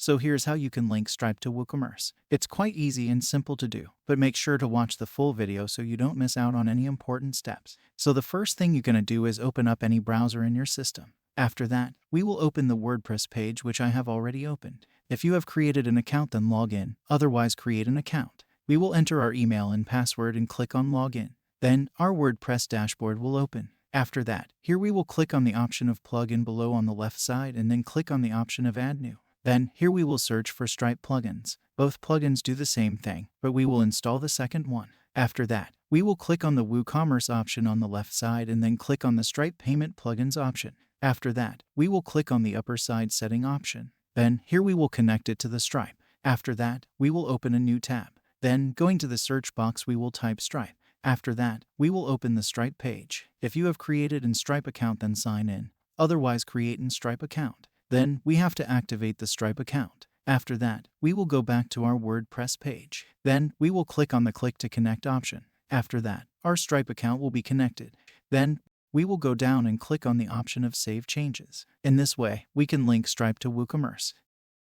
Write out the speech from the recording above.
So here's how you can link Stripe to Woocommerce. It's quite easy and simple to do, but make sure to watch the full video so you don't miss out on any important steps. So the first thing you're going to do is open up any browser in your system. After that, we will open the WordPress page, which I have already opened. If you have created an account, then log in, otherwise create an account. We will enter our email and password and click on Login. Then our WordPress dashboard will open. After that, here we will click on the option of plugin below on the left side and then click on the option of add new. Then here we will search for Stripe plugins. Both plugins do the same thing, but we will install the second one. After that, we will click on the Woocommerce option on the left side and then click on the Stripe payment plugins option. After that, we will click on the upper side setting option. Then here we will connect it to the Stripe. After that, we will open a new tab. Then going to the search box, we will type Stripe. After that, we will open the Stripe page. If you have created an Stripe account, then sign in. Otherwise, create an Stripe account. Then we have to activate the Stripe account. After that, we will go back to our WordPress page. Then we will click on the Click to Connect option. After that, our Stripe account will be connected. Then we will go down and click on the option of Save Changes. In this way, we can link Stripe to Woocommerce.